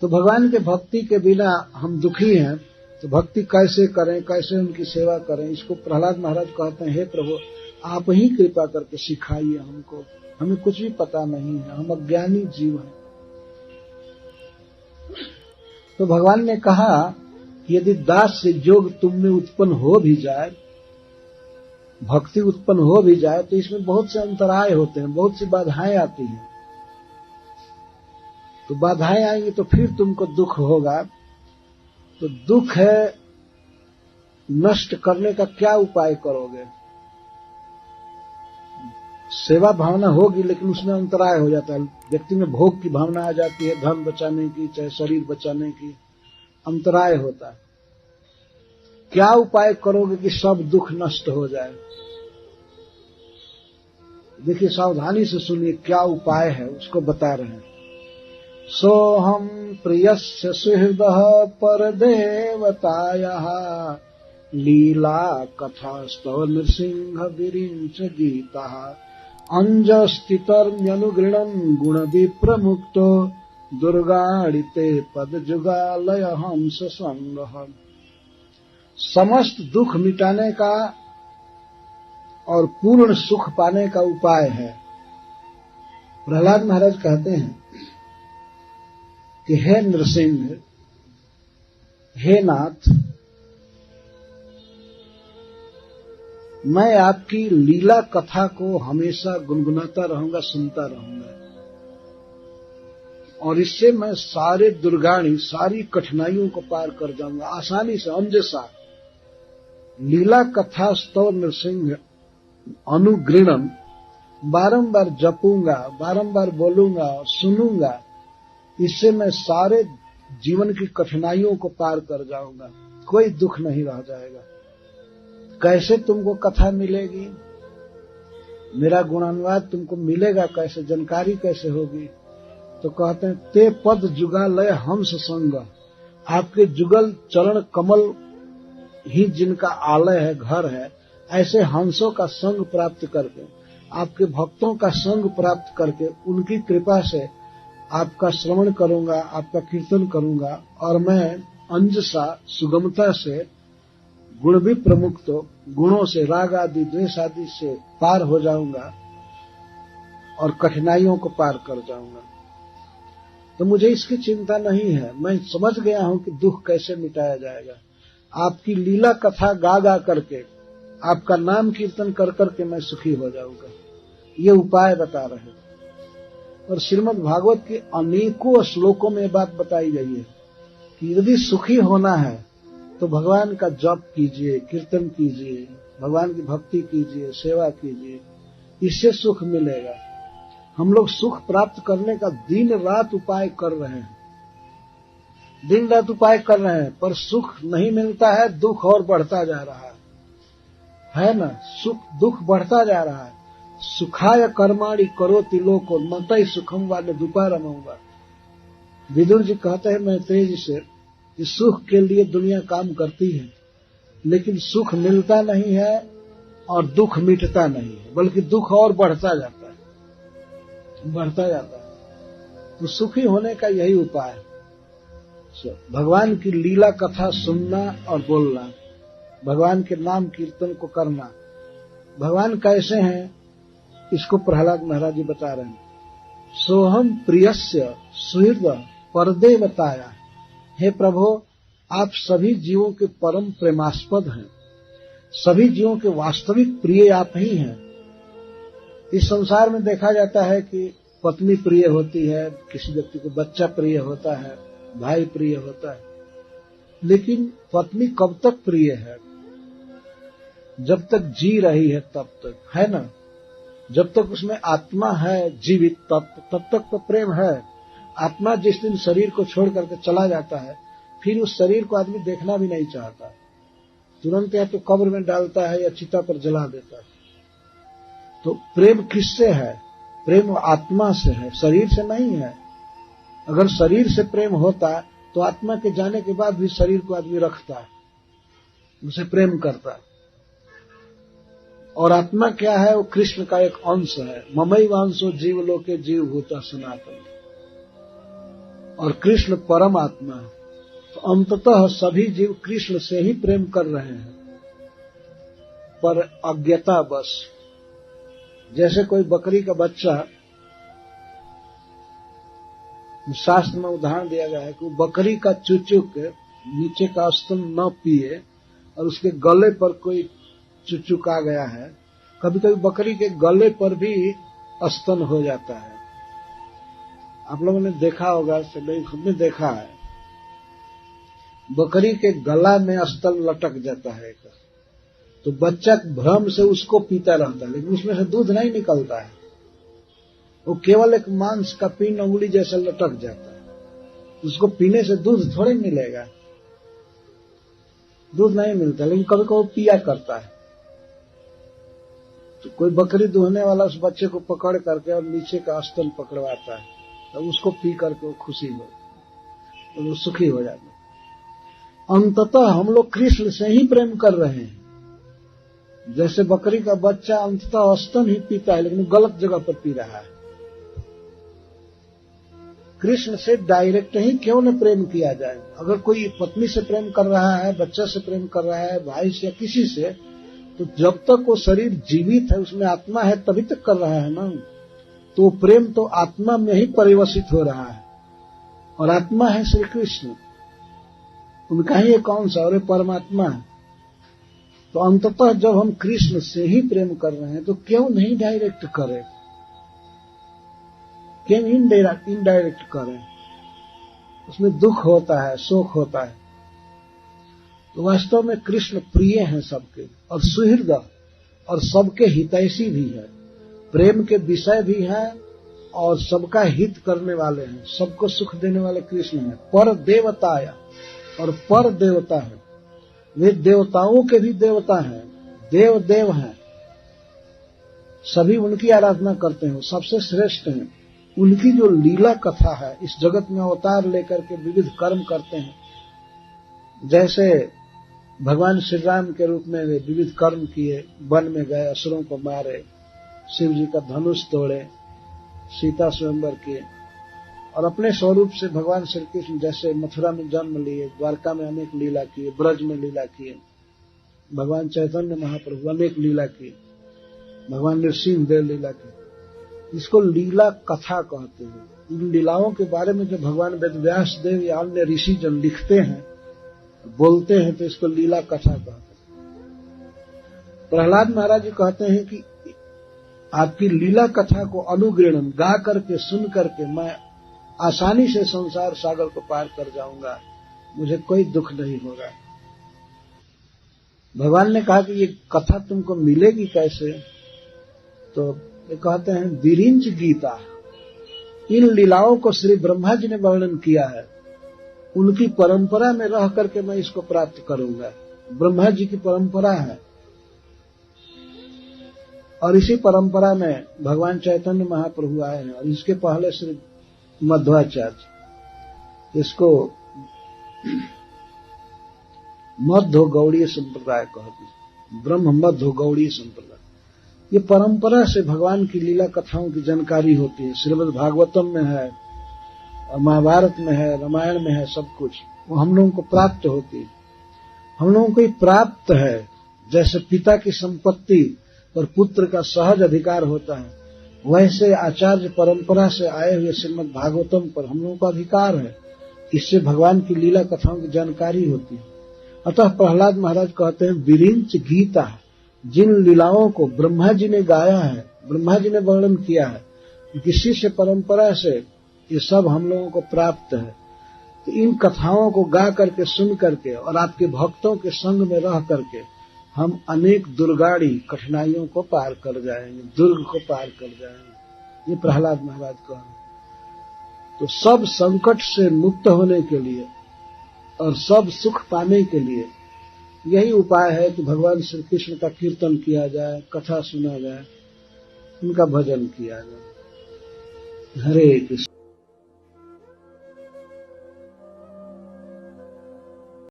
तो भगवान के भक्ति के बिना हम दुखी हैं, तो भक्ति कैसे करें, कैसे उनकी सेवा करें, इसको प्रहलाद महाराज कहते हैं, हे प्रभु आप ही कृपा करके सिखाइए हमको, हमें कुछ भी पता नहीं है, हम अज्ञानी जीव हैं। तो भगवान ने कहा कि यदि दास से योग तुम में उत्पन्न हो भी जाए, भक्ति उत्पन्न हो भी जाए, तो इसमें बहुत से अंतराय होते हैं, बहुत सी बाधाएं आती हैं। तो बाधाएं आएंगी तो फिर तुमको दुख होगा। तो दुख है, नष्ट करने का क्या उपाय करोगे? सेवा भावना होगी लेकिन उसमें अंतराय हो जाता है, व्यक्ति में भोग की भावना आ जाती है, धन बचाने की चाहे शरीर बचाने की, अंतराय होता है। क्या उपाय करोगे कि सब दुख नष्ट हो जाए? देखिए सावधानी से सुनिए, क्या उपाय है उसको बता रहे हैं। सोहम प्रियस्य सुहृदः परदेवतायाः लीला कथास्तव नृसिंह विरिंच गीताः अंजस्तितर्म्यनुगृणन् गुण विप्रमुक्तो दुर्गाणिते पद जुगालय हंस संगः। समस्त दुख मिटाने का और पूर्ण सुख पाने का उपाय है। प्रहलाद महाराज कहते हैं कि हे नृसिंह, हे नाथ, मैं आपकी लीला कथा को हमेशा गुनगुनाता रहूंगा, सुनता रहूंगा, और इससे मैं सारे दुर्गाणी, सारी कठिनाइयों को पार कर जाऊंगा आसानी से, अंजसा। लीला कथा स्तव नृसिंह अनुगृणम, बारंबार जपूंगा, बारंबार बोलूंगा और सुनूंगा, इससे मैं सारे जीवन की कठिनाइयों को पार कर जाऊंगा, कोई दुख नहीं रह जाएगा। कैसे तुमको कथा मिलेगी, मेरा गुणानुवाद तुमको मिलेगा कैसे, जानकारी कैसे होगी? तो कहते हैं ते पद जुगालय हंस संग, आपके जुगल चरण कमल ही जिनका आलय है, घर है, ऐसे हंसों का संग प्राप्त करके, आपके भक्तों का संग प्राप्त करके, उनकी कृपा से आपका श्रवण करूंगा, आपका कीर्तन करूंगा, और मैं अंजसा सुगमता से, गुण भी प्रमुक्त, गुणों से, राग आदि द्वेष आदि से पार हो जाऊंगा और कठिनाइयों को पार कर जाऊंगा। तो मुझे इसकी चिंता नहीं है, मैं समझ गया हूं कि दुख कैसे मिटाया जाएगा। आपकी लीला कथा गा गा करके, आपका नाम कीर्तन कर करके मैं सुखी हो जाऊंगा। ये उपाय बता रहे हैं। और श्रीमद् भागवत के अनेकों श्लोकों में बात बताई गई है कि यदि सुखी होना है तो भगवान का जप कीजिए, कीर्तन कीजिए, भगवान की भक्ति कीजिए, सेवा कीजिए, इससे सुख मिलेगा। हम लोग सुख प्राप्त करने का दिन रात उपाय कर रहे हैं, दिन रात उपाय कर रहे हैं, पर सुख नहीं मिलता है, दुख और बढ़ता जा रहा है ना? दुख बढ़ता जा रहा है। सुखाय कर्माणि करोति लोको नतै सुखम वा दुपारमऊवा। विदुर जी कहते हैं मैत्रेय जी से कि सुख के लिए दुनिया काम करती है, लेकिन सुख मिलता नहीं है और दुख मिटता नहीं है, बल्कि दुख और बढ़ता जाता है, बढ़ता जाता है। तो सुखी होने का यही उपाय है, भगवान की लीला कथा सुनना और बोलना, भगवान के नाम कीर्तन को करना। भगवान कैसे हैं इसको प्रहलाद महाराज जी बता रहे हैं। सोहम प्रियस्य सुहृद परदेवताया, हे प्रभु आप सभी जीवों के परम प्रेमास्पद हैं, सभी जीवों के वास्तविक प्रिय आप ही हैं। इस संसार में देखा जाता है कि पत्नी प्रिय होती है, किसी व्यक्ति को बच्चा प्रिय होता है, भाई प्रिय होता है, लेकिन पत्नी कब तक प्रिय है? जब तक जी रही है तब तक, है ना? जब तक उसमें आत्मा है जीवित तब तक तो प्रेम है। आत्मा जिस दिन शरीर को छोड़ करके चला जाता है, फिर उस शरीर को आदमी देखना भी नहीं चाहता, तुरंत या तो कब्र में डालता है या चिता पर जला देता है। तो प्रेम किससे है? प्रेम आत्मा से है, शरीर से नहीं है। अगर शरीर से प्रेम होता तो आत्मा के जाने के बाद भी शरीर को आदमी रखता है, उसे प्रेम करता है। और आत्मा क्या है? वो कृष्ण का एक अंश है। ममैवांशो जीवलोके जीवभूता सनातन। और कृष्ण परमात्मा है। तो अंततः सभी जीव कृष्ण से ही प्रेम कर रहे हैं, पर अज्ञता बस। जैसे कोई बकरी का बच्चा, शास्त्र में उदाहरण दिया गया है कि बकरी का चुचुक नीचे का स्तन न पिए और उसके गले पर कोई चुचुक आ गया है। कभी कभी बकरी के गले पर भी स्तन हो जाता है। आप लोगों ने देखा होगा, नहीं खुद ने देखा है, बकरी के गला में स्तन लटक जाता है। तो बच्चा भ्रम से उसको पीता रहता है, लेकिन उसमें से दूध नहीं निकलता है। वो केवल एक मांस का पिंड उंगली जैसा लटक जाता है। उसको पीने से दूध थोड़े मिलेगा, दूध नहीं मिलता, लेकिन कभी कभी पिया करता है। तो कोई बकरी दूहने वाला उस बच्चे को पकड़ करके और नीचे का स्तन पकड़वाता है, तो उसको पी करके वो खुशी हो, तो वो सुखी हो जाता है। अंततः हम लोग कृष्ण से ही प्रेम कर रहे हैं। जैसे बकरी का बच्चा अंततः स्तन ही पीता है, लेकिन गलत जगह पर पी रहा है। कृष्ण से डायरेक्ट ही क्यों न प्रेम किया जाए। अगर कोई पत्नी से प्रेम कर रहा है, बच्चा से प्रेम कर रहा है, भाई से या किसी से, तो जब तक वो शरीर जीवित है, उसमें आत्मा है, तभी तक कर रहा है ना। तो प्रेम तो आत्मा में ही परिवसित हो रहा है, और आत्मा है श्री कृष्ण, उनका ही एक अंश और परमात्मा है। तो अंततः जब हम कृष्ण से ही प्रेम कर रहे हैं, तो क्यों नहीं डायरेक्ट करें, क्यों इनडायरेक्ट करें। उसमें दुख होता है, शोक होता है। तो वास्तव में कृष्ण प्रिय हैं सबके, और सुहृद, और सबके हितैषी भी है, प्रेम के विषय भी हैं, और सबका हित करने वाले हैं, सबको सुख देने वाले कृष्ण हैं। पर देवताया, और पर देवता है, वे देवताओं के भी देवता हैं, देव देव हैं, सभी उनकी आराधना करते हैं, सबसे श्रेष्ठ हैं। उनकी जो लीला कथा है, इस जगत में अवतार लेकर के विविध कर्म करते हैं। जैसे भगवान श्री राम के रूप में वे विविध कर्म किए, वन में गए, असुरों को मारे, शिव जी का धनुष तोड़े, सीता स्वयंवर किए, और अपने स्वरूप से भगवान श्री कृष्ण जैसे मथुरा में जन्म लिए, द्वारका में अनेक लीला किए, ब्रज में लीला किए, भगवान चैतन्य महाप्रभु अनेक लीला किए, भगवान नृसिंह देव लीला किए। इसको लीला कथा कहते हैं। इन लीलाओं के बारे में जो भगवान वेदव्यास देव या अन्य ऋषि जन लिखते हैं, बोलते हैं, तो इसको लीला कथा कहते हैं। प्रहलाद महाराज जी कहते हैं कि आपकी लीला कथा को अनुग्रहण गा करके, सुन करके मैं आसानी से संसार सागर को पार कर जाऊंगा, मुझे कोई दुख नहीं होगा। भगवान ने कहा कि ये कथा तुमको मिलेगी कैसे, तो ये कहते हैं विरिंच गीता। इन लीलाओं को श्री ब्रह्मा जी ने वर्णन किया है, उनकी परंपरा में रह करके मैं इसको प्राप्त करूंगा। ब्रह्मा जी की परंपरा है, और इसी परंपरा में भगवान चैतन्य महाप्रभु आए हैं, और इसके पहले श्री मध्वाचार्य। इसको मध्व गौड़ीय संप्रदाय कहते हैं, ब्रह्म मध्व गौड़ीय संप्रदाय। ये परंपरा से भगवान की लीला कथाओं की जानकारी होती है। श्रीमद् भागवतम में है, महाभारत में है, रामायण में है, सब कुछ वो हम लोगों को प्राप्त होती है। हम लोगों को प्राप्त है, जैसे पिता की संपत्ति पर पुत्र का सहज अधिकार होता है, वैसे आचार्य परंपरा से आए हुए श्रीमद् भागवतम पर हम लोगों का अधिकार है। इससे भगवान की लीला कथाओं की जानकारी होती है। अतः प्रहलाद महाराज कहते हैं विरिंच गीता, जिन लीलाओं को ब्रह्मा जी ने गाया है, ब्रह्मा जी ने वर्णन किया है, किसी से परंपरा से ये सब हम लोगों को प्राप्त है। तो इन कथाओं को गा करके, सुन करके, और आपके भक्तों के संग में रह करके हम अनेक दुर्गाड़ी कठिनाइयों को पार कर जाएंगे, दुर्ग को पार कर जाएंगे। ये प्रहलाद महाराज कह रहे हैं। तो सब संकट से मुक्त होने के लिए और सब सुख पाने के लिए यही उपाय है कि भगवान श्री कृष्ण का कीर्तन किया जाए, कथा सुना जाए, उनका भजन किया जाए। हरे कृष्ण।